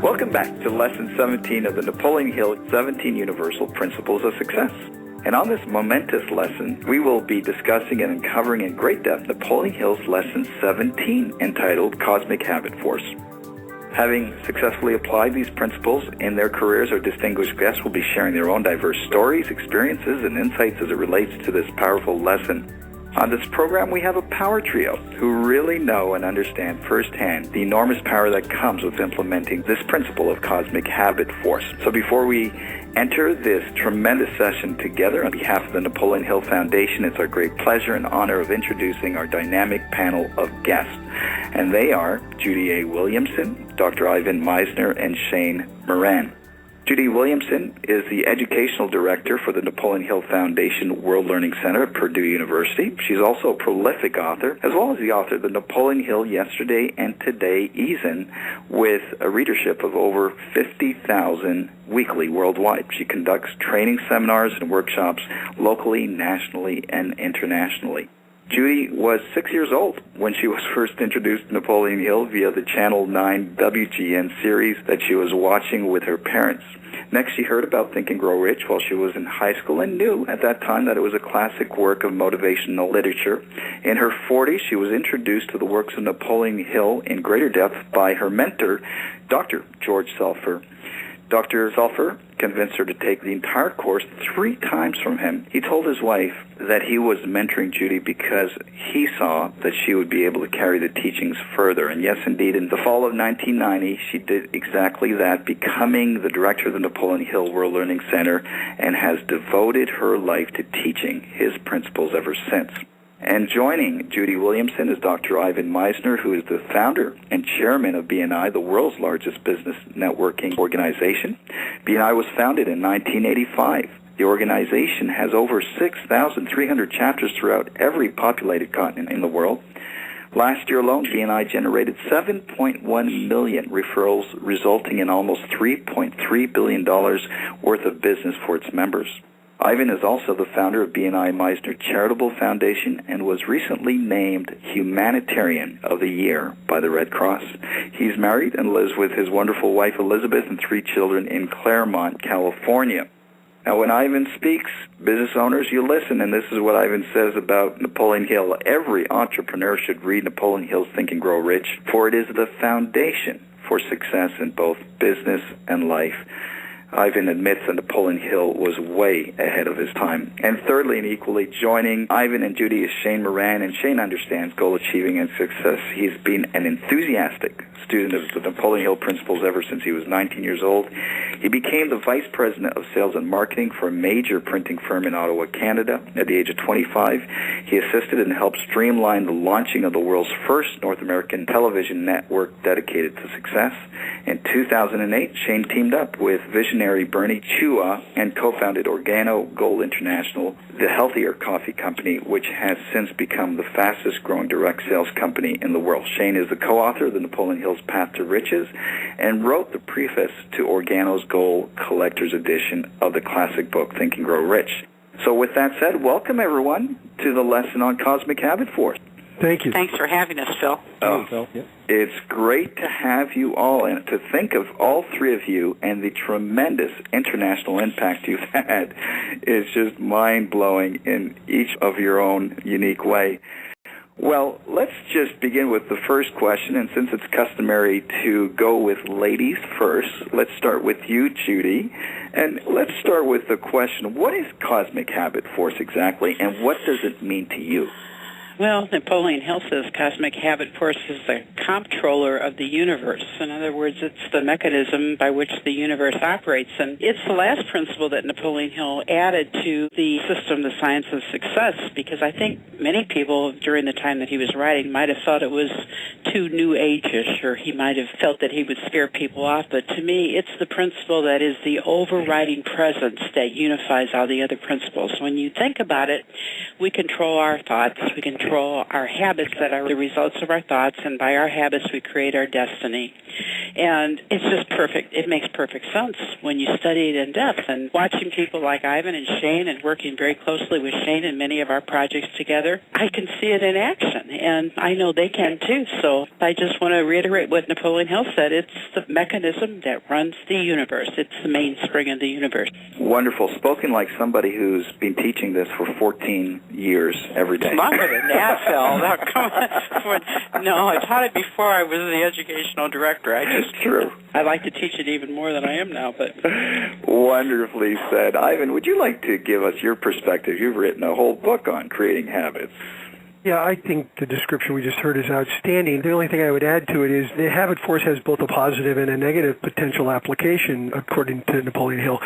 Welcome back to Lesson 17 of the Napoleon Hill 17 Universal Principles of Success. And on this momentous lesson, we will be discussing and uncovering in great depth Napoleon Hill's Lesson 17, entitled Cosmic Habit Force. Having successfully applied these principles in their careers, our distinguished guests will be sharing their own diverse stories, experiences, and insights as it relates to this powerful lesson. On this program, we have a power trio who really know and understand firsthand the enormous power that comes with implementing this principle of cosmic habit force. So before we enter this tremendous session together, on behalf of the Napoleon Hill Foundation, it's our great pleasure and honor of introducing our dynamic panel of guests. And they are Judy A. Williamson, Dr. Ivan Meisner, and Shane Moran. Judy Williamson is the Educational Director for the Napoleon Hill Foundation World Learning Center at Purdue University. She's also a prolific author, as well as the author of the Napoleon Hill Yesterday and Today Eason, with a readership of over 50,000 weekly worldwide. She conducts training seminars and workshops locally, nationally, and internationally. Judy was 6 years old when she was first introduced to Napoleon Hill via the Channel 9 WGN series that she was watching with her parents. Next, she heard about Think and Grow Rich while she was in high school and knew at that time that it was a classic work of motivational literature. In her 40s, she was introduced to the works of Napoleon Hill in greater depth by her mentor, Dr. George Selfer. Dr. Selfer convinced her to take the entire course 3 times from him. He told his wife that he was mentoring Judy because he saw that she would be able to carry the teachings further. And yes, indeed, in the fall of 1990, she did exactly that, becoming the director of the Napoleon Hill World Learning Center, and has devoted her life to teaching his principles ever since. And joining Judy Williamson is Dr. Ivan Meisner, who is the founder and chairman of BNI, the world's largest business networking organization. BNI was founded in 1985. The organization has over 6,300 chapters throughout every populated continent in the world. Last year alone, BNI generated 7.1 million referrals, resulting in almost $3.3 billion worth of business for its members. Ivan is also the founder of BNI Meisner Charitable Foundation and was recently named Humanitarian of the Year by the Red Cross. He's married and lives with his wonderful wife Elizabeth and 3 children in Claremont, California. Now, when Ivan speaks, business owners, you listen, and this is what Ivan says about Napoleon Hill. Every entrepreneur should read Napoleon Hill's Think and Grow Rich, for it is the foundation for success in both business and life. Ivan admits that Napoleon Hill was way ahead of his time. And thirdly, and equally, joining Ivan and Judy is Shane Moran, and Shane understands goal achieving and success. He's been an enthusiastic student of the Napoleon Hill principles ever since he was 19 years old. He became the vice president of sales and marketing for a major printing firm in Ottawa, Canada. At the age of 25, he assisted and helped streamline the launching of the world's first North American television network dedicated to success. In 2008, Shane teamed up with visionary Bernie Chua and co-founded Organo Gold International, the healthier coffee company, which has since become the fastest growing direct sales company in the world. Shane is the co-author of the Napoleon Hill's Path to Riches and wrote the preface to Organo's Gold Collector's Edition of the classic book, Think and Grow Rich. So with that said, welcome everyone to the lesson on Cosmic Habit Force. Thank you. Thanks for having us, Phil. Phil. Yeah. It's great to have you all, and to think of all 3 of you and the tremendous international impact you've had is just mind-blowing in each of your own unique way. Well, let's just begin with the first question, and since it's customary to go with ladies first, let's start with you, Judy. And let's start with the question, what is Cosmic Habit Force exactly, and what does it mean to you? Well, Napoleon Hill says cosmic habit force is the comptroller of the universe. In other words, it's the mechanism by which the universe operates. And it's the last principle that Napoleon Hill added to the system, the science of success, because I think many people during the time that he was writing might have thought it was too new age-ish, or he might have felt that he would scare people off. But to me, it's the principle that is the overriding presence that unifies all the other principles. When you think about it, we control our thoughts, we control control our habits that are the results of our thoughts, and by our habits we create our destiny. And it's just perfect. It makes perfect sense when you study it in depth. And watching people like Ivan and Shane, and working very closely with Shane in many of our projects together, I can see it in action, and I know they can too. So I just want to reiterate what Napoleon Hill said. It's the mechanism that runs the universe. It's the mainspring of the universe. Wonderful. Spoken like somebody who's been teaching this for 14 years every day. Longer than that, Phil. Now, come on. No, I taught it before I was the educational director. True. I like to teach it even more than I am now. But Wonderfully said. Ivan, would you like to give us your perspective? You've written a whole book on creating habits. Yeah, I think the description we just heard is outstanding. The only thing I would add to it is the Habitforce has both a positive and a negative potential application, according to Napoleon Hill.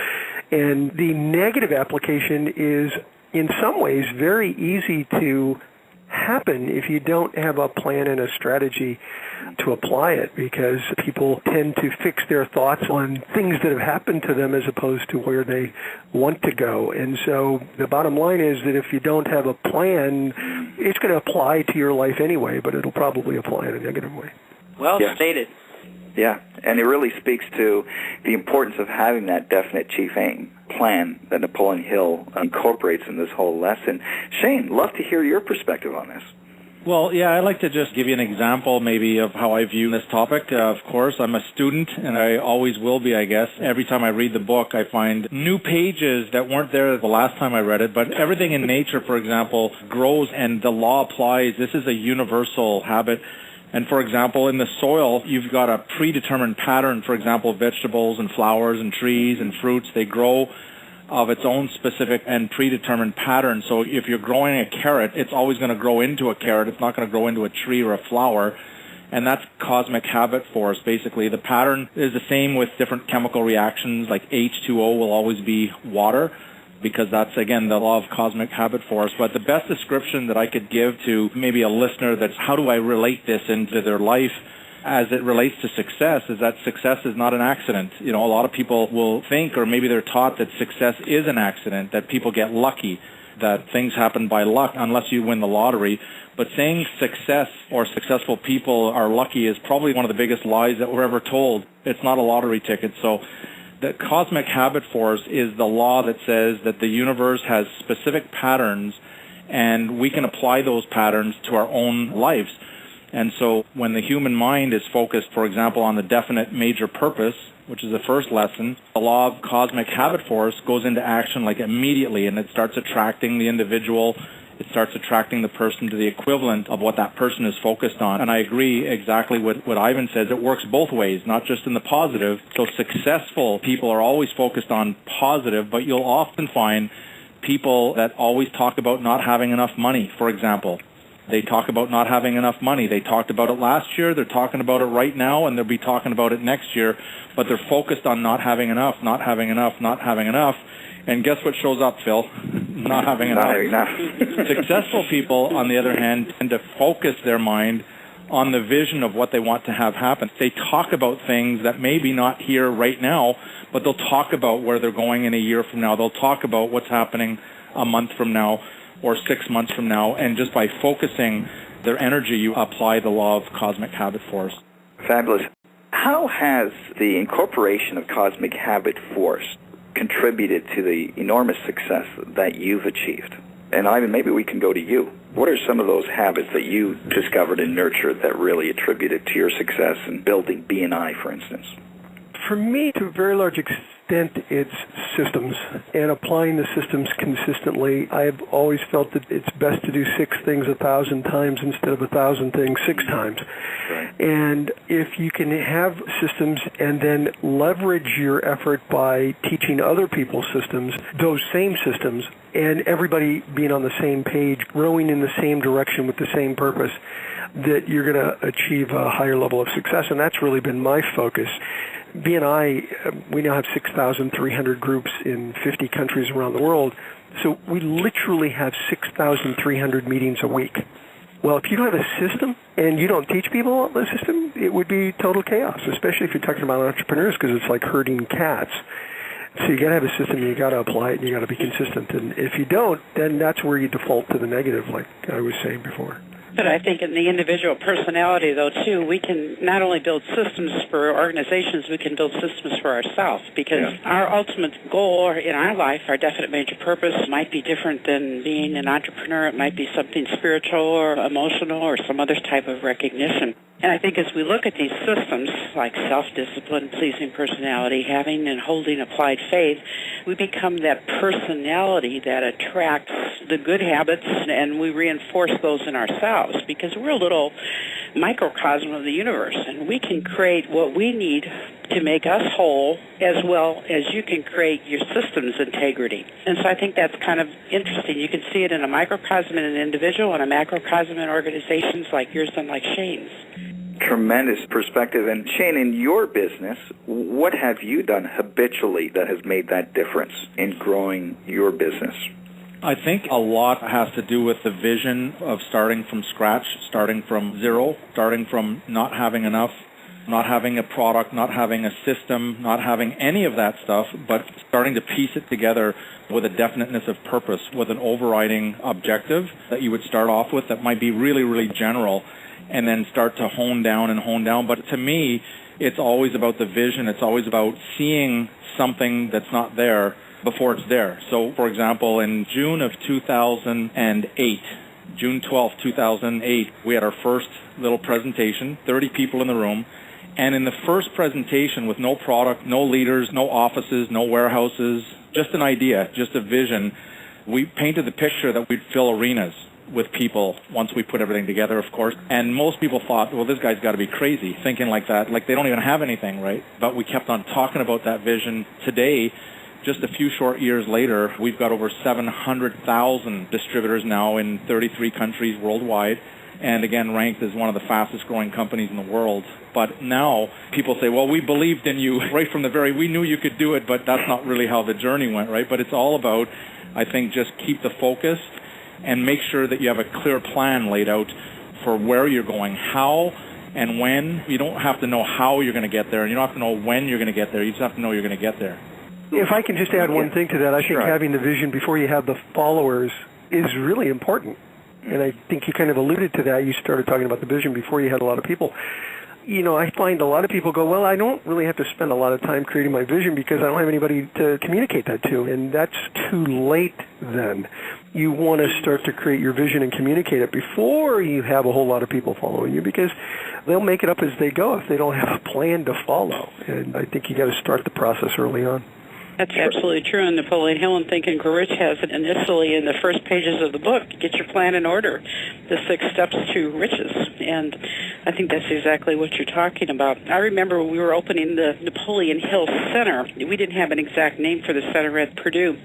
And the negative application is, in some ways, very easy to happen if you don't have a plan and a strategy to apply it, because people tend to fix their thoughts on things that have happened to them as opposed to where they want to go. And so the bottom line is that if you don't have a plan, it's going to apply to your life anyway, but it'll probably apply in a negative way. Well stated. Yeah, and it really speaks to the importance of having that definite chief aim plan that Napoleon Hill incorporates in this whole lesson. Shane, love to hear your perspective on this. Well, yeah, I'd like to just give you an example maybe of how I view this topic. Of course, I'm a student, and I always will be, I guess. Every time I read the book, I find new pages that weren't there the last time I read it, but everything in nature, for example, grows, and the law applies. This is a universal habit. And, for example, in the soil, you've got a predetermined pattern. For example, vegetables and flowers and trees and fruits, they grow of its own specific and predetermined pattern. So if you're growing a carrot, it's always going to grow into a carrot. It's not going to grow into a tree or a flower. And that's cosmic habit force, basically. The pattern is the same with different chemical reactions, like H2O will always be water, because that's, again, the law of cosmic habit force. But the best description that I could give to maybe a listener that's how do I relate this into their life as it relates to success is that success is not an accident. You know, a lot of people will think, or maybe they're taught, that success is an accident, that people get lucky, that things happen by luck unless you win the lottery. But saying success or successful people are lucky is probably one of the biggest lies that we're ever told. It's not a lottery ticket. So the cosmic habit force is the law that says that the universe has specific patterns, and we can apply those patterns to our own lives. And so when the human mind is focused, for example, on the definite major purpose, which is the first lesson, the law of cosmic habit force goes into action like immediately, and it starts attracting the individual. It starts attracting the person to the equivalent of what that person is focused on. And I agree exactly with what Ivan says. It works both ways, not just in the positive. So successful people are always focused on positive, but you'll often find people that always talk about not having enough money, for example. They talk about not having enough money. They talked about it last year. They're talking about it right now, and they'll be talking about it next year. But they're focused on not having enough, not having enough, not having enough. And guess what shows up, Phil? Not having enough. Not enough. Successful people, on the other hand, tend to focus their mind on the vision of what they want to have happen. They talk about things that maybe not here right now, but they'll talk about where they're going in a year from now. They'll talk about what's happening a month from now or 6 months from now. And just by focusing their energy, you apply the law of cosmic habit force. Fabulous. How has the incorporation of cosmic habit force contributed to the enormous success that you've achieved? And Ivan, maybe we can go to you. What are some of those habits that you discovered and nurtured that really attributed to your success in building B&I, for instance? For me, to a very large extent, it's systems and applying the systems consistently. I've always felt that it's best to do 6 things 1,000 times instead of 1,000 things 6 times. Right. And if you can have systems and then leverage your effort by teaching other people's systems, those same systems, and everybody being on the same page, rowing in the same direction with the same purpose, that you're going to achieve a higher level of success. And that's really been my focus. B&I, we now have 6,300 groups in 50 countries around the world. So we literally have 6,300 meetings a week. Well, if you don't have a system and you don't teach people the system, it would be total chaos, especially if you're talking about entrepreneurs, because it's like herding cats. So you got to have a system, you got to apply it, and you got to be consistent. And if you don't, then that's where you default to the negative, like I was saying before. But I think in the individual personality, though, too, we can not only build systems for organizations, we can build systems for ourselves, because our ultimate goal in our life, our definite major purpose, might be different than being an entrepreneur. It might be something spiritual or emotional or some other type of recognition. And I think as we look at these systems, like self-discipline, pleasing personality, having and holding applied faith, we become that personality that attracts the good habits, and we reinforce those in ourselves, because we're a little microcosm of the universe, and we can create what we need to make us whole, as well as you can create your system's integrity. And so I think that's kind of interesting. You can see it in a microcosm in an individual and a macrocosm in organizations like yours and like Shane's. Tremendous perspective. And Shane, in your business, what have you done habitually that has made that difference in growing your business? I think a lot has to do with the vision of starting from scratch, starting from zero, starting from not having enough, not having a product, not having a system, not having any of that stuff, but starting to piece it together with a definiteness of purpose, with an overriding objective that you would start off with that might be really, really general, and then start to hone down. But to me, it's always about the vision. It's always about seeing something that's not there before it's there. So, for example, in June of 2008, June 12th, 2008, we had our first little presentation, 30 people in the room. And in the first presentation, with no product, no leaders, no offices, no warehouses, just an idea, just a vision, we painted the picture that we'd fill arenas with people once we put everything together, of course. And most people thought, well, this guy's got to be crazy, thinking like that, like they don't even have anything, right? But we kept on talking about that vision. Today, just a few short years later, we've got over 700,000 distributors now in 33 countries worldwide, and again ranked as one of the fastest growing companies in the world. But now people say, well, we believed in you right from we knew you could do it, but that's not really how the journey went, right? But it's all about, I think, just keep the focus and make sure that you have a clear plan laid out for where you're going, how and when. You don't have to know how you're going to get there, and you don't have to know when you're going to get there. You just have to know you're going to get there. If I can just add one thing to that, I think having the vision before you have the followers is really important. And I think you kind of alluded to that. You started talking about the vision before you had a lot of people. You know, I find a lot of people go, well, I don't really have to spend a lot of time creating my vision because I don't have anybody to communicate that to. And that's too late then. You want to start to create your vision and communicate it before you have a whole lot of people following you, because they'll make it up as they go if they don't have a plan to follow. And I think you got to start the process early on. That's absolutely true. And Napoleon Hill and Think and Grow Rich has it initially in the first pages of the book. Get your plan in order, the 6 steps to riches. And I think that's exactly what you're talking about. I remember we were opening the Napoleon Hill Center. We didn't have an exact name for the center at Purdue.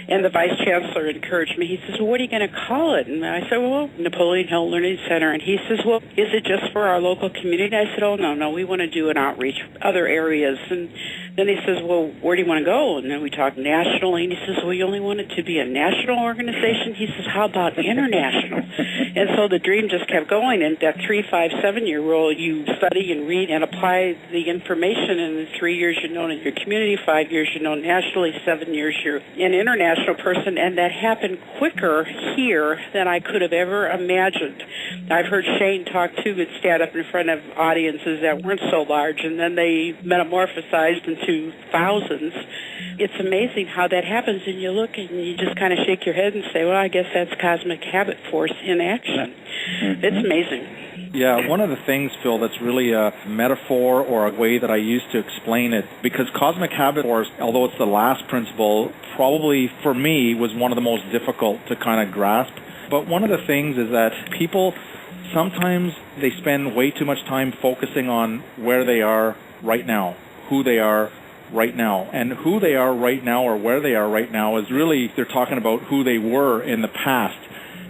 And the vice chancellor encouraged me. He says, well, what are you going to call it? And I said, well, Napoleon Hill Learning Center. And he says, well, is it just for our local community? I said, oh, no, we want to do an outreach, other areas. And then he says, well, where do you want to go? And then we talked nationally. And he says, well, you only want it to be a national organization? He says, how about international? And so the dream just kept going. And that 3, 5, 7-year-old, you study and read and apply the information. And in 3 years, you're known in your community. 5 years, you're known nationally. 7 years, you're an international person, and that happened quicker here than I could have ever imagined. I've heard Shane talk too, and stand up in front of audiences that weren't so large, and then they metamorphosized into thousands. It's amazing how that happens, and you look and you just kind of shake your head and say, well, I guess that's cosmic habit force in action. It's amazing. Yeah, one of the things, Phil, that's really a metaphor or a way that I use to explain it, because cosmic habit force, although it's the last principle, probably for me was one of the most difficult to kind of grasp. But one of the things is that people, sometimes they spend way too much time focusing on where they are right now, who they are right now. And who they are right now or where they are right now is really, they're talking about who they were in the past.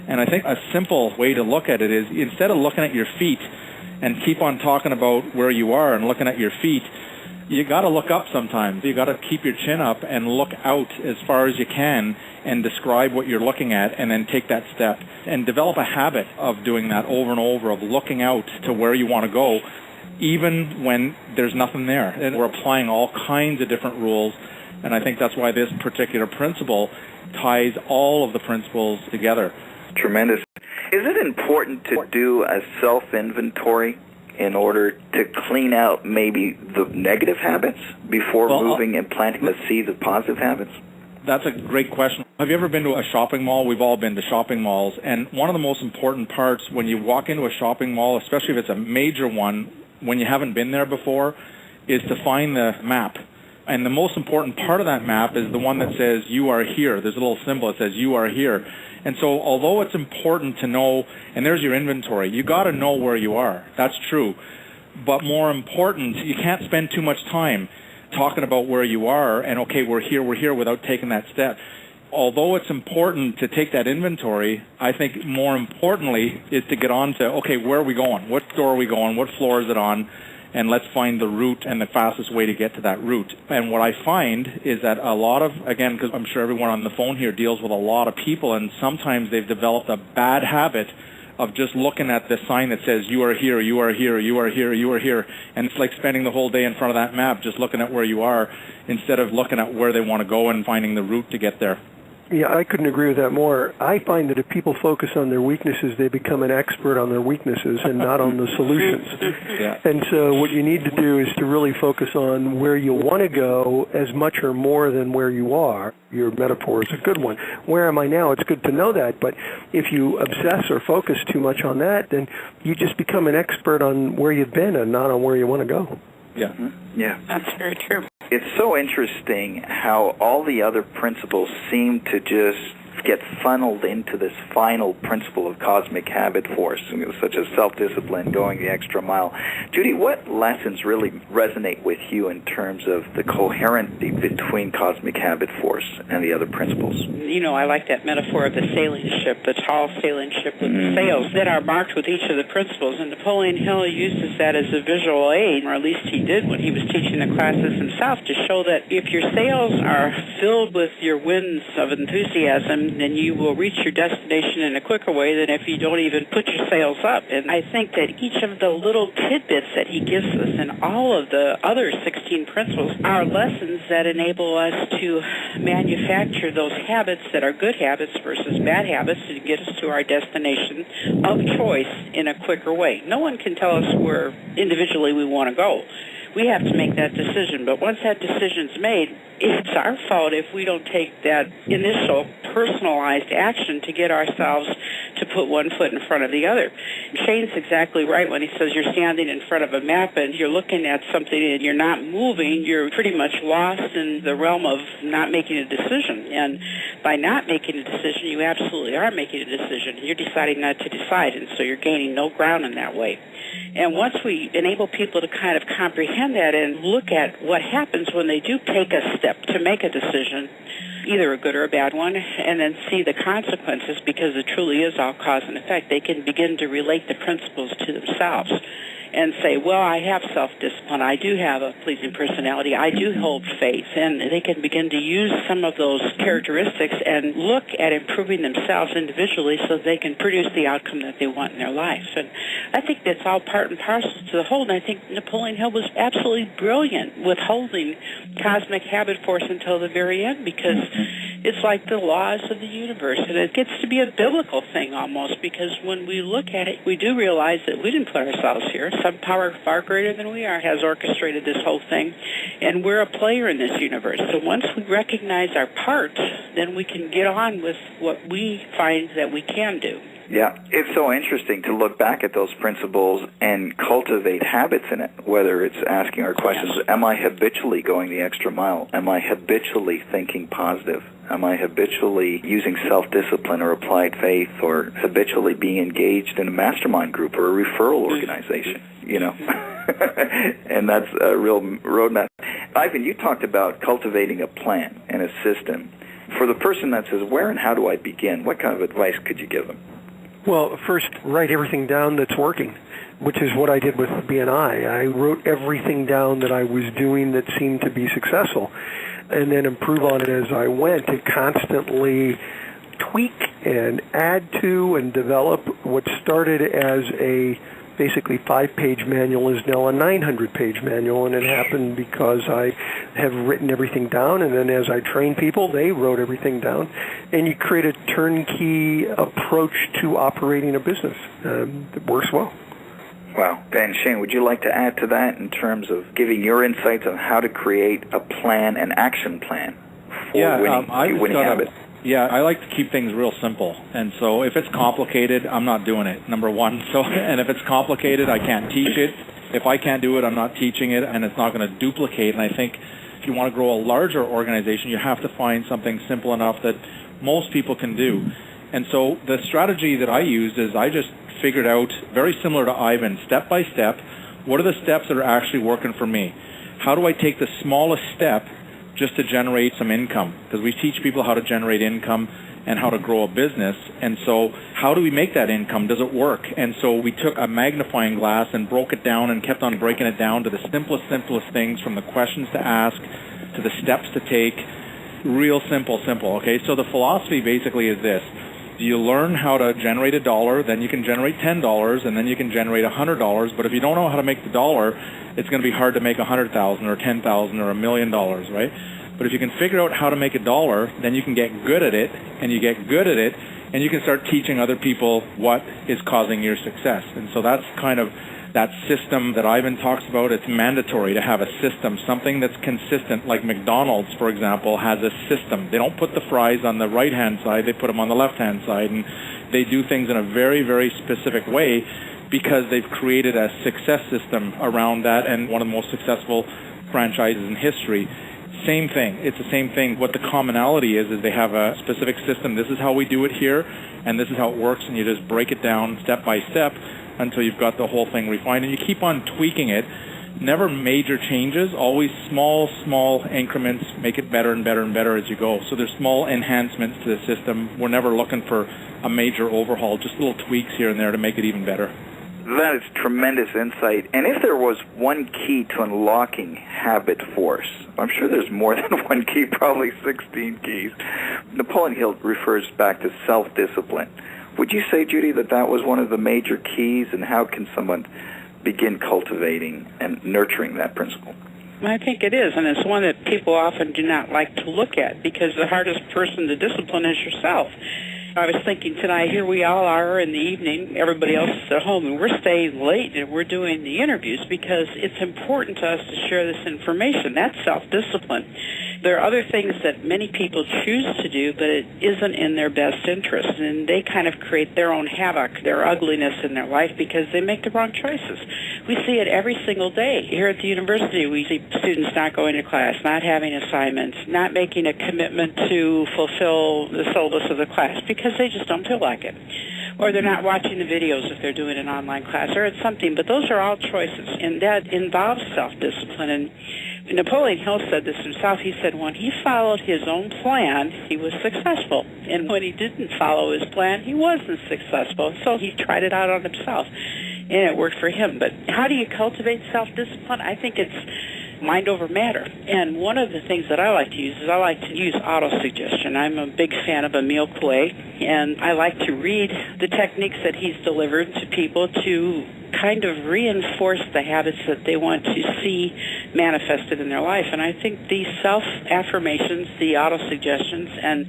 And I think a simple way to look at it is, instead of looking at your feet and keep on talking about where you are and looking at your feet, you got to look up sometimes. You got to keep your chin up and look out as far as you can and describe what you're looking at, and then take that step and develop a habit of doing that over and over, of looking out to where you want to go, even when there's nothing there. And we're applying all kinds of different rules And I think that's why this particular principle ties all of the principles together. Tremendous. Is it important to do a self-inventory in order to clean out maybe the negative habits before moving and planting the seeds of positive habits? That's a great question. Have you ever been to a shopping mall? We've all been to shopping malls. And one of the most important parts when you walk into a shopping mall, especially if it's a major one, when you haven't been there before, is to find the map. And the most important part of that map is the one that says, you are here. There's a little symbol that says, you are here. And so although it's important to know, and there's your inventory, you got to know where you are. That's true. But more important, you can't spend too much time talking about where you are and, okay, we're here, without taking that step. Although it's important to take that inventory, I think more importantly is to get on to, okay, where are we going? What store are we going? What floor is it on? And let's find the route and the fastest way to get to that route. And what I find is that a lot of, again, because I'm sure everyone on the phone here deals with a lot of people, and sometimes they've developed a bad habit of just looking at the sign that says, you are here, you are here, you are here, you are here. And it's like spending the whole day in front of that map just looking at where you are instead of looking at where they want to go and finding the route to get there. Yeah, I couldn't agree with that more. I find that if people focus on their weaknesses, they become an expert on their weaknesses and not on the solutions. Yeah. And so what you need to do is to really focus on where you want to go as much or more than where you are. Your metaphor is a good one. Where am I now? It's good to know that. But if you obsess or focus too much on that, then you just become an expert on where you've been and not on where you want to go. Yeah. Yeah. That's very true. It's so interesting how all the other principles seem to just get funneled into this final principle of cosmic habit force, such as self-discipline, going the extra mile. Judy, what lessons really resonate with you in terms of the coherency between cosmic habit force and the other principles? You know, I like that metaphor of the sailing ship, the tall sailing ship with the sails that are marked with each of the principles. And Napoleon Hill uses that as a visual aid, or at least he did when he was teaching the classes himself, to show that if your sails are filled with your winds of enthusiasm, then you will reach your destination in a quicker way than if you don't even put your sails up. And I think that each of the little tidbits that he gives us and all of the other 16 principles are lessons that enable us to manufacture those habits that are good habits versus bad habits to get us to our destination of choice in a quicker way. No one can tell us where individually we want to go. We have to make that decision. But once that decision's made, it's our fault if we don't take that initial personalized action to get ourselves to put one foot in front of the other. Shane's exactly right when he says you're standing in front of a map and you're looking at something and you're not moving, you're pretty much lost in the realm of not making a decision. And by not making a decision, you absolutely are making a decision. You're deciding not to decide, and so you're gaining no ground in that way. And once we enable people to kind of comprehend that and look at what happens when they do take a step to make a decision, either a good or a bad one, and then see the consequences, because it truly is all cause and effect, they can begin to relate the principles to themselves and say, well, I have self-discipline, I do have a pleasing personality, I do hold faith, and they can begin to use some of those characteristics and look at improving themselves individually so they can produce the outcome that they want in their life. And I think that's all part and parcel to the whole, and I think Napoleon Hill was absolutely brilliant with holding cosmic habit force until the very end, because it's like the laws of the universe, and it gets to be a biblical thing almost, because when we look at it, we do realize that we didn't put ourselves here. Some power far greater than we are has orchestrated this whole thing, and we're a player in this universe. So once we recognize our part, then we can get on with what we find that we can do. Yeah, it's so interesting to look back at those principles and cultivate habits in it, whether it's asking our questions, am I habitually going the extra mile? Am I habitually thinking positive? Am I habitually using self-discipline or applied faith, or habitually being engaged in a mastermind group or a referral organization, you know? And that's a real roadmap. Ivan, you talked about cultivating a plan and a system. For the person that says, where and how do I begin, what kind of advice could you give them? Well, first, write everything down that's working, which is what I did with BNI. I wrote everything down that I was doing that seemed to be successful, and then improve on it as I went, to constantly tweak and add to and develop what started as a basically 5-page manual is now a 900-page manual, and it happened because I have written everything down, and then as I train people, they wrote everything down, and you create a turnkey approach to operating a business that works well. Wow. And Shane, would you like to add to that in terms of giving your insights on how to create a plan, an action plan for winning habits? Yeah, I like to keep things real simple. And so if it's complicated, I'm not doing it, number one. And if it's complicated, I can't teach it. If I can't do it, I'm not teaching it, and it's not going to duplicate. And I think if you want to grow a larger organization, you have to find something simple enough that most people can do. And so the strategy that I used is I just figured out, very similar to Ivan, step by step, what are the steps that are actually working for me? How do I take the smallest step just to generate some income? Because we teach people how to generate income and how to grow a business. And so how do we make that income? Does it work? And so we took a magnifying glass and broke it down and kept on breaking it down to the simplest things, from the questions to ask to the steps to take. Real simple, okay? So the philosophy basically is this. You learn how to generate $1, then you can generate $10, and then you can generate $100. But if you don't know how to make the dollar, it's going to be hard to make $100,000 or $10,000 or $1 million, right? But if you can figure out how to make $1, then you can get good at it, and you get good at it, and you can start teaching other people what is causing your success. And so that's kind of that system that Ivan talks about. It's mandatory to have a system, something that's consistent. Like McDonald's, for example, has a system. They don't put the fries on the right-hand side, they put them on the left-hand side, and they do things in a very, very specific way because they've created a success system around that, and one of the most successful franchises in history. Same thing. It's the same thing. What the commonality is they have a specific system. This is how we do it here, and this is how it works, and you just break it down step by step until you've got the whole thing refined, and you keep on tweaking it. Never major changes, always small increments, make it better and better and better as you go. So there's small enhancements to the system. We're never looking for a major overhaul, just little tweaks here and there to make it even better. That is tremendous insight. And if there was one key to unlocking Habitforce, I'm sure there's more than one key, probably 16 keys. Napoleon Hill refers back to self-discipline. Would you say, Judy, that that was one of the major keys, and how can someone begin cultivating and nurturing that principle? I think it is, and it's one that people often do not like to look at, because the hardest person to discipline is yourself. I was thinking tonight, here we all are in the evening, everybody else is at home, and we're staying late and we're doing the interviews because it's important to us to share this information. That's self-discipline. There are other things that many people choose to do, but it isn't in their best interest, and they kind of create their own havoc, their ugliness in their life because they make the wrong choices. We see it every single day. Here at the university, we see students not going to class, not having assignments, not making a commitment to fulfill the syllabus of the class because they just don't feel like it. Or they're not watching the videos if they're doing an online class, or it's something. But those are all choices, and that involves self-discipline. And Napoleon Hill said this himself. He said when he followed his own plan, he was successful. And when he didn't follow his plan, he wasn't successful. So he tried it out on himself, and it worked for him. But how do you cultivate self-discipline? I think it's mind over matter. And one of the things that I like to use is I like to use auto-suggestion. I'm a big fan of Emile Coué, and I like to read the techniques that he's delivered to people to kind of reinforce the habits that they want to see manifested in their life. And I think these self-affirmations, the auto-suggestions, and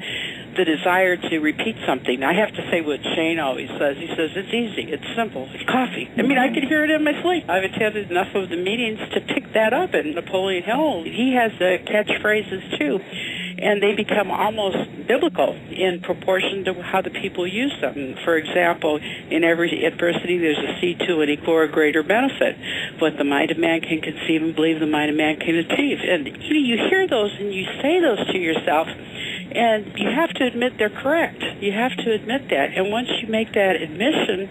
the desire to repeat something. I have to say what Shane always says. He says, it's easy, it's simple, it's coffee. I mean, I could hear it in my sleep. I've attended enough of the meetings to pick that up. And Napoleon Hill, he has the catchphrases too, and they become almost biblical in proportion to how the people use them. For example, in every adversity, there's a seed to an equal or greater benefit. What the mind of man can conceive and believe, the mind of man can achieve. And you hear those and you say those to yourself, and you have to admit they're correct. You have to admit that. And once you make that admission,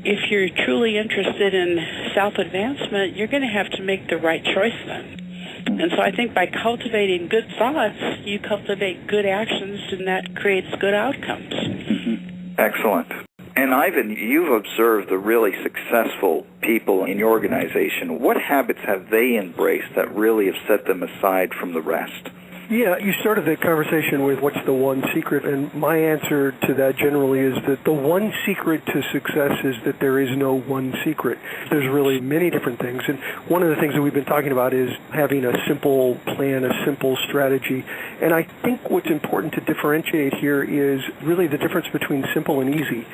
if you're truly interested in self-advancement, you're going to have to make the right choice then. And so I think by cultivating good thoughts, you cultivate good actions, and that creates good outcomes. Mm-hmm. Excellent. And Ivan, you've observed the really successful people in your organization. What habits have they embraced that really have set them aside from the rest? Yeah, you started the conversation with what's the one secret, and my answer to that generally is that the one secret to success is that there is no one secret. There's really many different things, and one of the things that we've been talking about is having a simple plan, a simple strategy, and I think what's important to differentiate here is really the difference between simple and easy.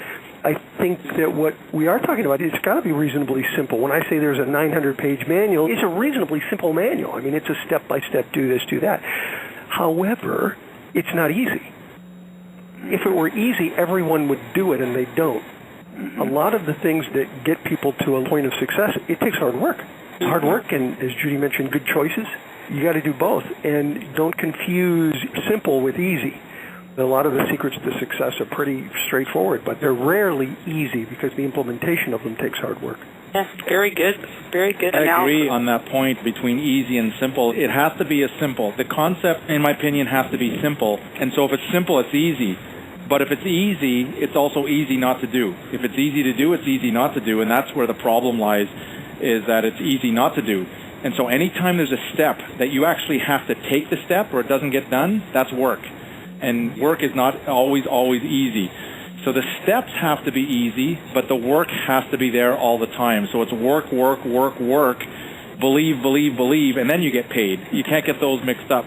I think that what we are talking about, it's got to be reasonably simple. When I say there's a 900-page manual, it's a reasonably simple manual. I mean, it's a step-by-step, do this, do that. However, it's not easy. If it were easy, everyone would do it, and they don't. A lot of the things that get people to a point of success, it takes hard work. Hard work and, as Judy mentioned, good choices. You got to do both, and don't confuse simple with easy. A lot of the secrets to success are pretty straightforward, but they're rarely easy because the implementation of them takes hard work. Yeah, very good. Very good I analysis. agree on that point between easy and simple. It has to be a simple. The concept, in my opinion, has to be simple. And so if it's simple, it's easy. But if it's easy, it's also easy not to do. If it's easy to do, it's easy not to do. And that's where the problem lies, is that it's easy not to do. And so anytime there's a step that you actually have to take the step or it doesn't get done, that's work. And work is not always easy. So the steps have to be easy, but the work has to be there all the time. So it's work, believe, and then you get paid. You can't get those mixed up.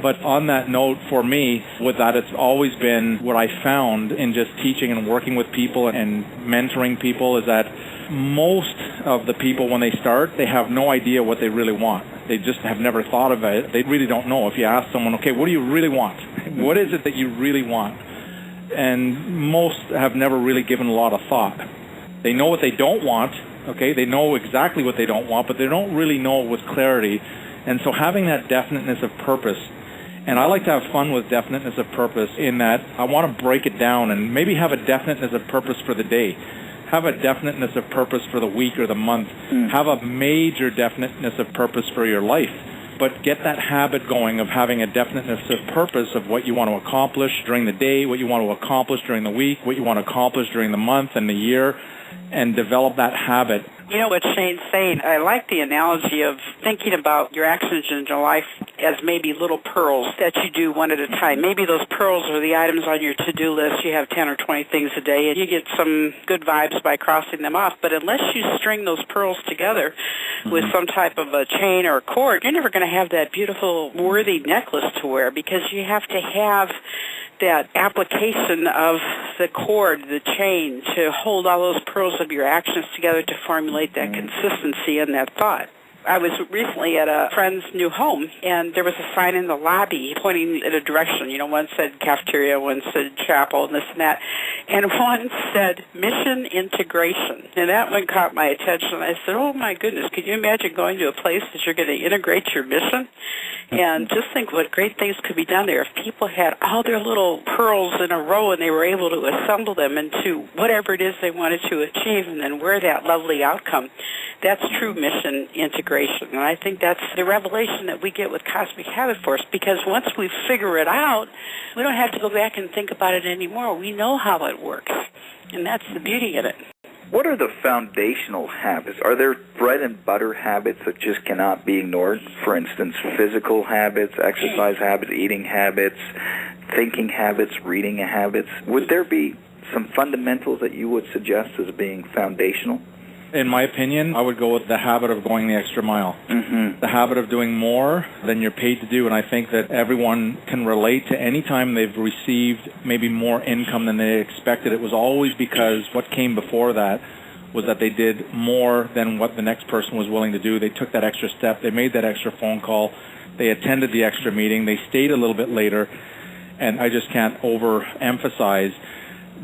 But on that note, for me, with that, it's always been what I found in just teaching and working with people and mentoring people is that most of the people, when they start, they have no idea what they really want. They just have never thought of it. They really don't know. If you ask someone, okay, what do you really want? What is it that you really want? And most have never really given a lot of thought. They know what they don't want, okay? They know exactly what they don't want, but they don't really know it with clarity. And so having that definiteness of purpose, and I like to have fun with definiteness of purpose in that I want to break it down and maybe have a definiteness of purpose for the day. Have a definiteness of purpose for the week or the month. Have a major definiteness of purpose for your life. But get that habit going of having a definiteness of purpose of what you want to accomplish during the day, what you want to accomplish during the week, what you want to accomplish during the month and the year, and develop that habit. You know what Shane's saying? I like the analogy of thinking about your actions in your life as maybe little pearls that you do one at a time. Maybe those pearls are the items on your to-do list. You have 10 or 20 things a day, and you get some good vibes by crossing them off. But unless you string those pearls together with some type of a chain or a cord, you're never going to have that beautiful, worthy necklace to wear because you have to have that application of the cord, the chain, to hold all those pearls of your actions together to formulate that consistency in that thought. I was recently at a friend's new home, and there was a sign in the lobby pointing in a direction. You know, one said cafeteria, one said chapel, and this and that. And one said mission integration. And that one caught my attention. I said, oh, my goodness, could you imagine going to a place that you're going to integrate your mission? And just think what great things could be done there if people had all their little pearls in a row and they were able to assemble them into whatever it is they wanted to achieve and then wear that lovely outcome. That's true mission integration. And I think that's the revelation that we get with Cosmic Habitforce, because once we figure it out, we don't have to go back and think about it anymore. We know how it works, and that's the beauty in it. What are the foundational habits? Are there bread and butter habits that just cannot be ignored? For instance, physical habits, exercise habits, eating habits, thinking habits, reading habits. Would there be some fundamentals that you would suggest as being foundational? In my opinion, I would go with the habit of going the extra mile. The habit of doing more than you're paid to do. And I think that everyone can relate to any time they've received maybe more income than they expected. It was always because what came before that was that they did more than what the next person was willing to do. They took that extra step. They made that extra phone call. They attended the extra meeting. They stayed a little bit later. And I just can't overemphasize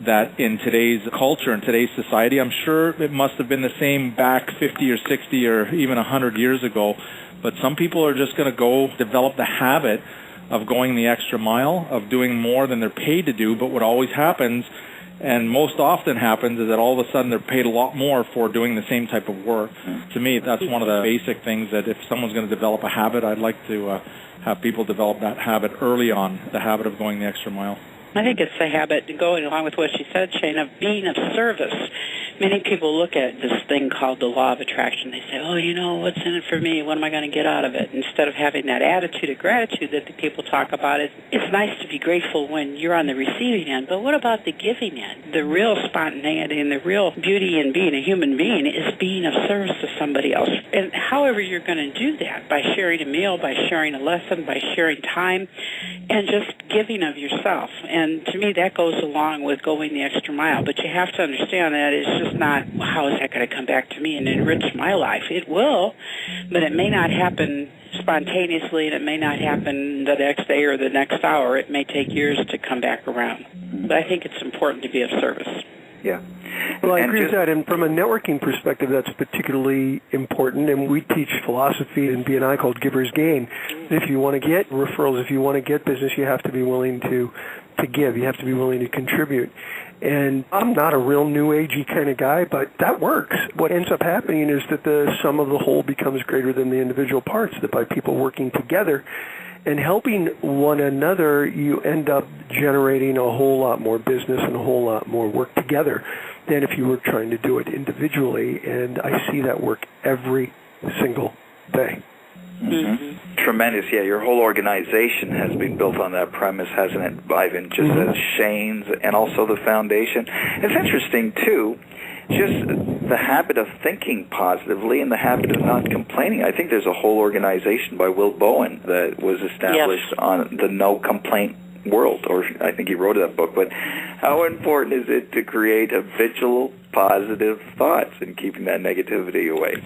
that in today's culture, in today's society, I'm sure it must have been the same back 50 or 60 or even 100 years ago, but some people are just going to go develop the habit of going the extra mile, of doing more than they're paid to do. But what always happens, and most often happens, is that all of a sudden they're paid a lot more for doing the same type of work. To me, that's one of the basic things that if someone's going to develop a habit, I'd like to have people develop that habit early on, the habit of going the extra mile. I think it's the habit, going along with what she said, Shane, of being of service. Many people look at this thing called the law of attraction. They say, what's in it for me? What am I going to get out of it? Instead of having that attitude of gratitude that the people talk about, it's nice to be grateful when you're on the receiving end, but what about the giving end? The real spontaneity and the real beauty in being a human being is being of service to somebody else. And however you're going to do that, by sharing a meal, by sharing a lesson, by sharing time, and just giving of yourself. And to me, that goes along with going the extra mile. But you have to understand that it's just not, how is that going to come back to me and enrich my life? It will, but it may not happen spontaneously, and it may not happen the next day or the next hour. It may take years to come back around. But I think it's important to be of service. Yeah. Well, I agree with that, and from a networking perspective, that's particularly important, and we teach philosophy in B&I called Giver's Gain. If you want to get referrals, if you want to get business, you have to be willing to give. You have to be willing to contribute. And I'm not a real new agey kind of guy, but that works. What ends up happening is that the sum of the whole becomes greater than the individual parts, that by people working together and helping one another, you end up generating a whole lot more business and a whole lot more work together than if you were trying to do it individually. And I see that work every single day. Mm-hmm. Tremendous. Yeah, your whole organization has been built on that premise, hasn't it, Ivan? Just as Shane's and also the foundation. It's interesting, too, just the habit of thinking positively and the habit of not complaining. I think there's a whole organization by Will Bowen that was established on the no complaint world, or I think he wrote that book. But how important is it to create habitual positive thoughts and keeping that negativity away?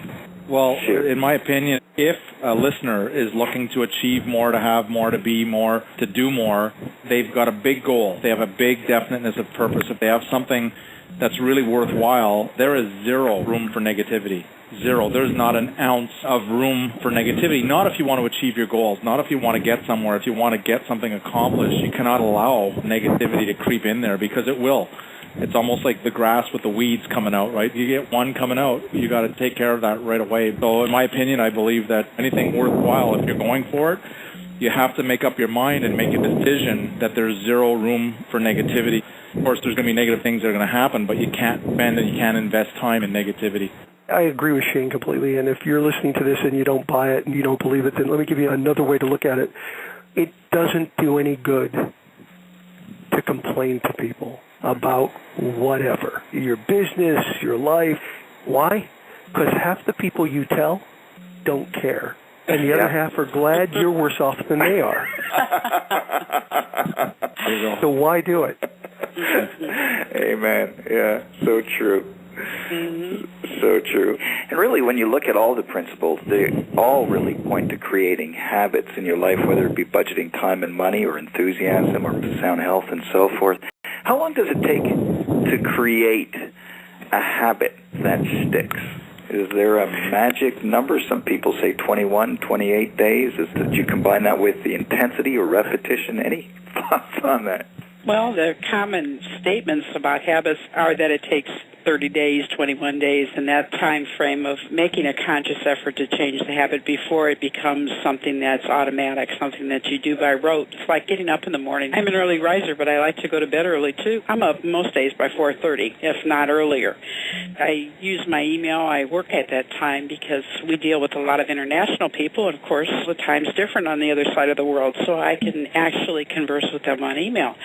Well, in my opinion, if a listener is looking to achieve more, to have more, to be more, to do more, they've got a big goal. They have a big definiteness of purpose. If they have something that's really worthwhile, there is zero room for negativity. Zero. There's not an ounce of room for negativity. Not if you want to achieve your goals. Not if you want to get somewhere. If you want to get something accomplished, you cannot allow negativity to creep in there, because it will. It's almost like the grass with the weeds coming out, right? You get one coming out, you got to take care of that right away. So in my opinion, I believe that anything worthwhile, if you're going for it, you have to make up your mind and make a decision that there's zero room for negativity. Of course, there's going to be negative things that are going to happen, but you can't spend and you can't invest time in negativity. I agree with Shane completely, and if you're listening to this and you don't buy it and you don't believe it, then let me give you another way to look at it. It doesn't do any good to complain to people about whatever, your business, your life. Why? Because half the people you tell don't care, and the other half are glad you're worse off than they are. So why do it? Amen. Yeah, so true. So true. And really, when you look at all the principles, they all really point to creating habits in your life, whether it be budgeting time and money or enthusiasm or sound health and so forth. How long does it take to create a habit that sticks? Is there a magic number? Some people say 21, 28 days. Did you combine that with the intensity or repetition? Any thoughts on that? Well, the common statements about habits are that it takes 30 days, 21 days, and that time frame of making a conscious effort to change the habit before it becomes something that's automatic, something that you do by rote. It's like getting up in the morning. I'm an early riser, but I like to go to bed early, too. I'm up most days by 4:30, if not earlier. I use my email. I work at that time because we deal with a lot of international people, and, of course, the time's different on the other side of the world, so I can actually converse with them on email.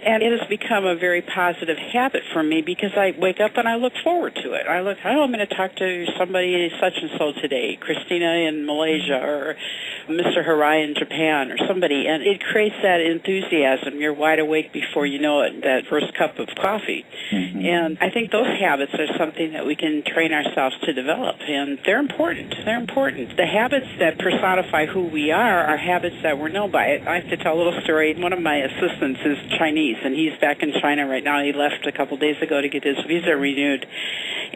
And it has become a very positive habit for me because I wake up and I look forward to it. I'm going to talk to somebody such and so today, Christina in Malaysia or Mr. Harai in Japan or somebody, and it creates that enthusiasm. You're wide awake before you know it, that first cup of coffee. Mm-hmm. And I think those habits are something that we can train ourselves to develop, and they're important. They're important. The habits that personify who we are habits that we're known by. I have to tell a little story. One of my assistants is Chinese, and he's back in China right now. He left a couple days ago to get his visa renewed.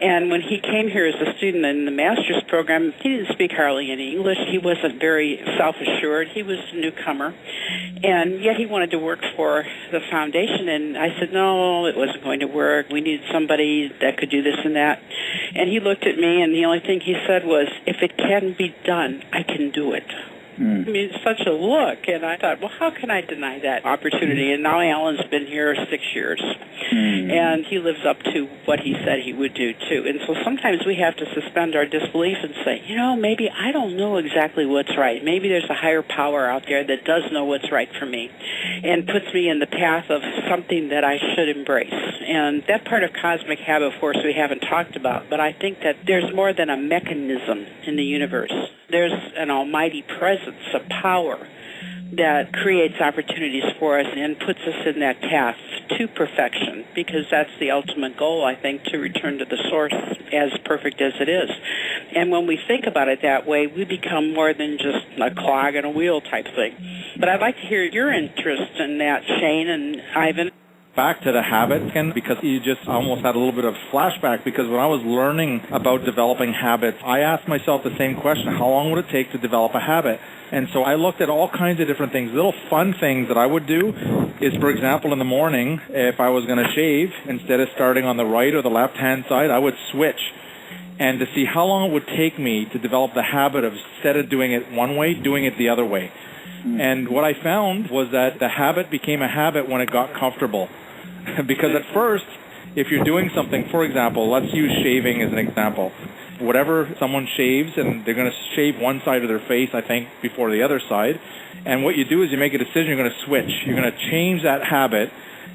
And when he came here as a student in the master's program, he didn't speak hardly any English. He wasn't very self-assured. He was a newcomer. And yet he wanted to work for the foundation. And I said, no, it wasn't going to work. We needed somebody that could do this and that. And he looked at me, and the only thing he said was, if it can be done, I can do it. I mean, it's such a look, and I thought, well, how can I deny that opportunity? And now Alan's been here 6 years, and he lives up to what he said he would do, too. And so sometimes we have to suspend our disbelief and say, maybe I don't know exactly what's right. Maybe there's a higher power out there that does know what's right for me and puts me in the path of something that I should embrace. And that part of cosmic habit force we haven't talked about, but I think that there's more than a mechanism in the universe. There's an almighty presence, a power that creates opportunities for us and puts us in that path to perfection, because that's the ultimate goal, I think, to return to the source as perfect as it is. And when we think about it that way, we become more than just a clog in a wheel type thing. But I'd like to hear your interest in that, Shane and Ivan. Back to the habit again, because you just almost had a little bit of flashback, because when I was learning about developing habits, I asked myself the same question: how long would it take to develop a habit? And so I looked at all kinds of different things. Little fun things that I would do is, for example, in the morning, if I was going to shave, instead of starting on the right or the left-hand side, I would switch. And to see how long it would take me to develop the habit of, instead of doing it one way, doing it the other way. And what I found was that the habit became a habit when it got comfortable. Because at first, if you're doing something, for example, let's use shaving as an example. Whatever someone shaves, and they're going to shave one side of their face, I think, before the other side. And what you do is you make a decision, you're going to switch. You're going to change that habit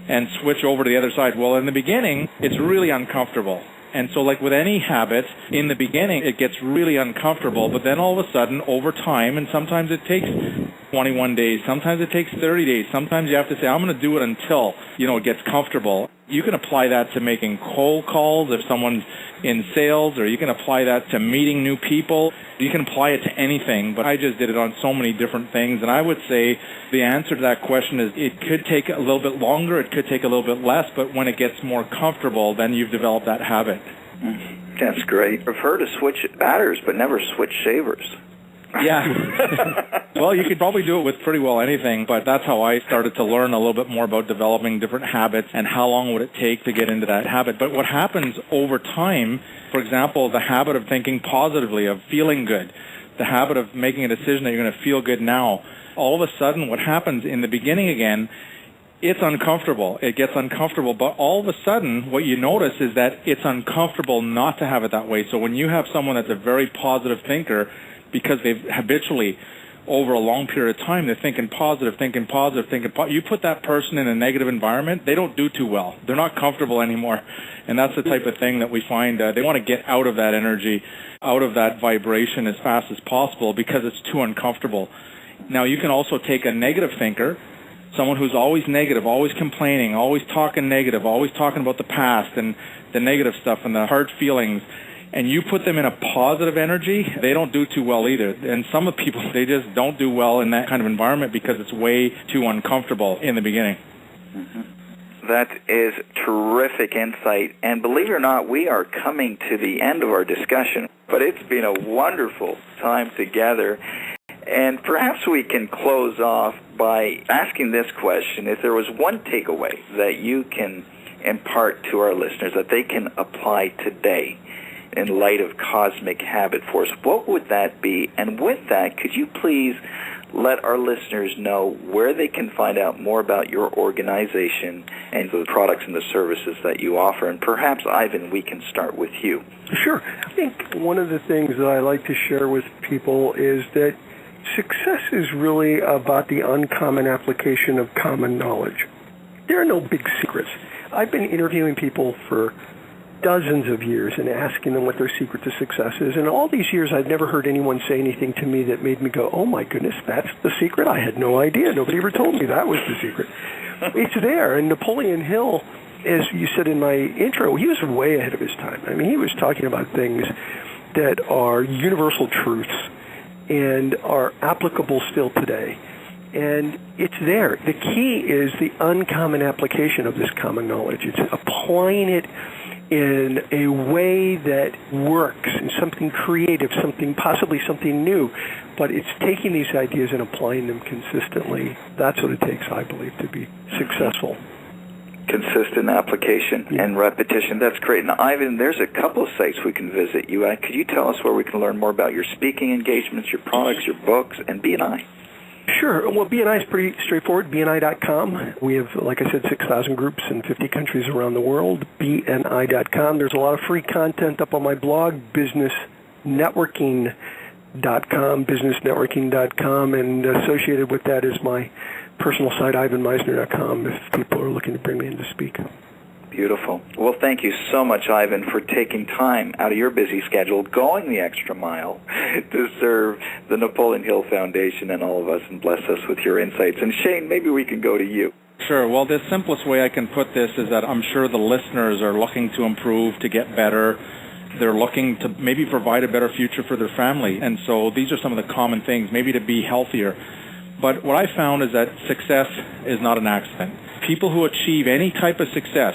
and switch over to the other side. Well, in the beginning, it's really uncomfortable. And so like with any habit, in the beginning, it gets really uncomfortable, but then all of a sudden, over time, and sometimes it takes 21 days, sometimes it takes 30 days, sometimes you have to say, I'm going to do it until, it gets comfortable. You can apply that to making cold calls if someone's in sales, or you can apply that to meeting new people. You can apply it to anything, but I just did it on so many different things. And I would say the answer to that question is it could take a little bit longer, it could take a little bit less, but when it gets more comfortable, then you've developed that habit. That's great. I've heard of switch batters, but never switch shavers. Yeah. Well, you could probably do it with pretty well anything, but that's how I started to learn a little bit more about developing different habits and how long would it take to get into that habit. But what happens over time, for example, the habit of thinking positively, of feeling good, the habit of making a decision that you're going to feel good now, all of a sudden what happens in the beginning again, it's uncomfortable. It gets uncomfortable, but all of a sudden what you notice is that it's uncomfortable not to have it that way. So when you have someone that's a very positive thinker, because they've habitually, over a long period of time, they're thinking positive, you put that person in a negative environment, they don't do too well. They're not comfortable anymore. And that's the type of thing that we find they want to get out of that energy, out of that vibration as fast as possible because it's too uncomfortable. Now, you can also take a negative thinker, someone who's always negative, always complaining, always talking negative, always talking about the past and the negative stuff and the hard feelings, and you put them in a positive energy, they don't do too well either. And some of people, they just don't do well in that kind of environment because it's way too uncomfortable in the beginning. That is terrific insight. And believe it or not, we are coming to the end of our discussion. But it's been a wonderful time together. And perhaps we can close off by asking this question. If there was one takeaway that you can impart to our listeners that they can apply today in light of cosmic habit force, what would that be? And with that, could you please let our listeners know where they can find out more about your organization and the products and the services that you offer? And perhaps, Ivan, we can start with you. Sure. I think one of the things that I like to share with people is that success is really about the uncommon application of common knowledge. There are no big secrets. I've been interviewing people for dozens of years and asking them what their secret to success is. And all these years, I've never heard anyone say anything to me that made me go, oh, my goodness, that's the secret? I had no idea. Nobody ever told me that was the secret. It's there. And Napoleon Hill, as you said in my intro, he was way ahead of his time. I mean, he was talking about things that are universal truths and are applicable still today. And it's there. The key is the uncommon application of this common knowledge. It's applying it in a way that works, in something creative, possibly something new, but it's taking these ideas and applying them consistently. That's what it takes, I believe, to be successful. Consistent application and repetition. That's great. Now, Ivan, there's a couple of sites we can visit you at. Could you tell us where we can learn more about your speaking engagements, your products, your books, and BNI? Sure. Well, BNI is pretty straightforward, BNI.com. We have, like I said, 6,000 groups in 50 countries around the world, BNI.com. There's a lot of free content up on my blog, businessnetworking.com, and associated with that is my personal site, ivanmeisner.com, if people are looking to bring me in to speak. Beautiful. Well, thank you so much, Ivan, for taking time out of your busy schedule, going the extra mile to serve the Napoleon Hill Foundation and all of us and bless us with your insights. And Shane, maybe we can go to you. Sure. Well, the simplest way I can put this is that I'm sure the listeners are looking to improve, to get better. They're looking to maybe provide a better future for their family. And so these are some of the common things, maybe to be healthier. But what I found is that success is not an accident. People who achieve any type of success,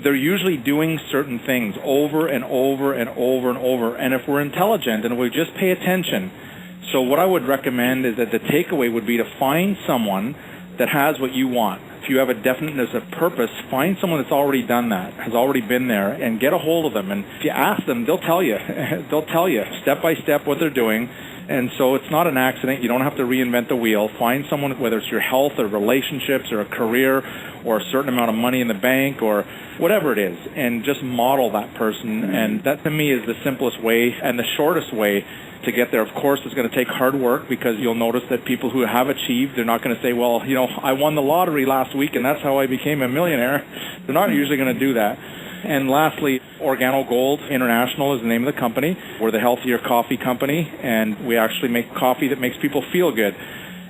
they're usually doing certain things over and over and over and over. And if we're intelligent and we just pay attention, so what I would recommend is that the takeaway would be to find someone that has what you want. If you have a definiteness of purpose, find someone that's already done that, has already been there, and get a hold of them. And if you ask them, they'll tell you. They'll tell you step by step what they're doing. And so it's not an accident. You don't have to reinvent the wheel. Find someone, whether it's your health or relationships or a career or a certain amount of money in the bank or whatever it is, and just model that person. And that, to me, is the simplest way and the shortest way to get there. Of course, it's going to take hard work, because you'll notice that people who have achieved, they're not going to say, well, I won the lottery last week and that's how I became a millionaire. They're not usually going to do that. And lastly, Organo Gold International is the name of the company. We're the healthier coffee company, and we actually make coffee that makes people feel good.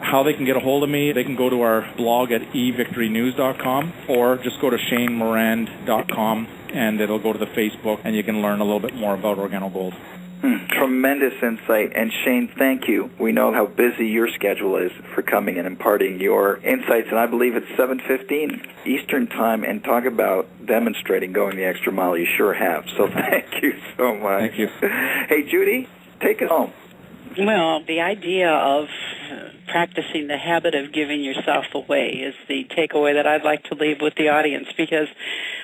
How they can get a hold of me, they can go to our blog at evictorynews.com, or just go to shanemorand.com, and it'll go to the Facebook, and you can learn a little bit more about Organo Gold. Tremendous insight. And Shane, thank you. We know how busy your schedule is for coming and imparting your insights. And I believe it's 7:15 Eastern Time, and talk about demonstrating going the extra mile. You sure have. So thank you so much. Thank you. Hey, Judy, take it home. Well, the idea of practicing the habit of giving yourself away is the takeaway that I'd like to leave with the audience, because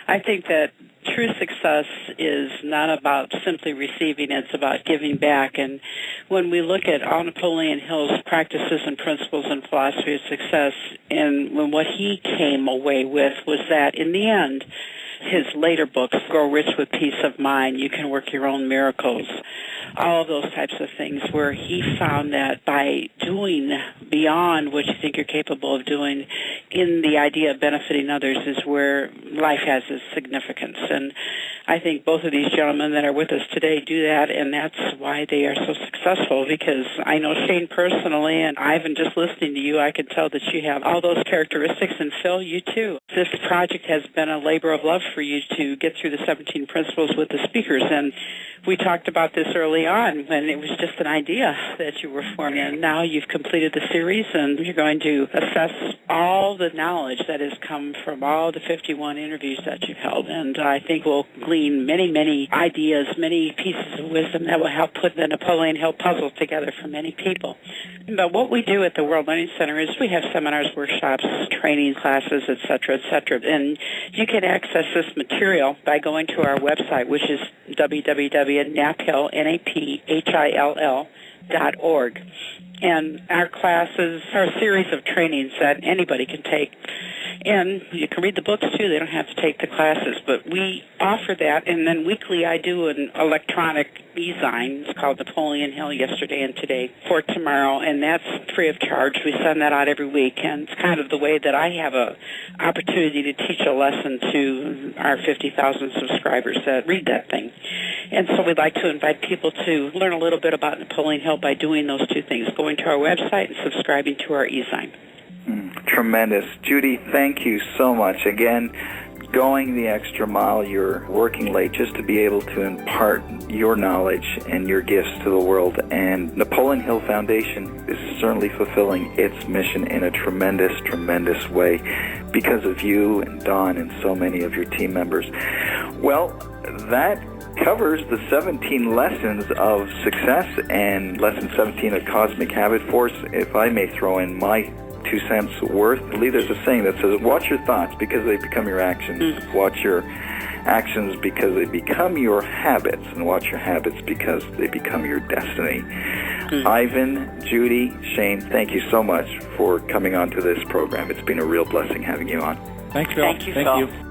I think that true success is not about simply receiving, it's about giving back. And when we look at all Napoleon Hill's practices and principles and philosophy of success, and when what he came away with was that in the end, his later books, Grow Rich with Peace of Mind, You Can Work Your Own Miracles, all of those types of things, where he found that by doing beyond what you think you're capable of doing in the idea of benefiting others is where life has its significance. And I think both of these gentlemen that are with us today do that, and that's why they are so successful, because I know Shane personally, and Ivan, just listening to you, I can tell that you have all those characteristics, and Phil, you too. This project has been a labor of love for you to get through the 17 principles with the speakers, and we talked about this early on when it was just an idea that you were forming, and now you've completed the series, and you're going to assess all the knowledge that has come from all the 51 interviews that you've held, and I think we'll glean many, many ideas, many pieces of wisdom that will help put the Napoleon Hill puzzle together for many people. But what we do at the World Learning Center is we have seminars, workshops, training classes, et cetera, and you can access this material by going to our website, which is www.naphill.org. And our classes are a series of trainings that anybody can take. And you can read the books, too. They don't have to take the classes. But we offer that. And then weekly I do an electronic e-zine. It's called Napoleon Hill Yesterday and Today for tomorrow. And that's free of charge. We send that out every week. And it's kind of the way that I have an opportunity to teach a lesson to our 50,000 subscribers that read that thing. And so we'd like to invite people to learn a little bit about Napoleon Hill by doing those two things, going to our website and subscribing to our e-zine. Tremendous. Judy, thank you so much. Again, going the extra mile, you're working late just to be able to impart your knowledge and your gifts to the world. And Napoleon Hill Foundation is certainly fulfilling its mission in a tremendous, tremendous way because of you and Don and so many of your team members. Well, that covers the 17 lessons of success and lesson 17 of Cosmic Habit Force. If I may throw in my 2 cents worth. I believe there's a saying that says, watch your thoughts because they become your actions. Watch your actions because they become your habits, and watch your habits because they become your destiny. Ivan, Judy, Shane, thank you so much for coming on to this program. It's been a real blessing having you on. Thanks, Phil. Thank you, Phil.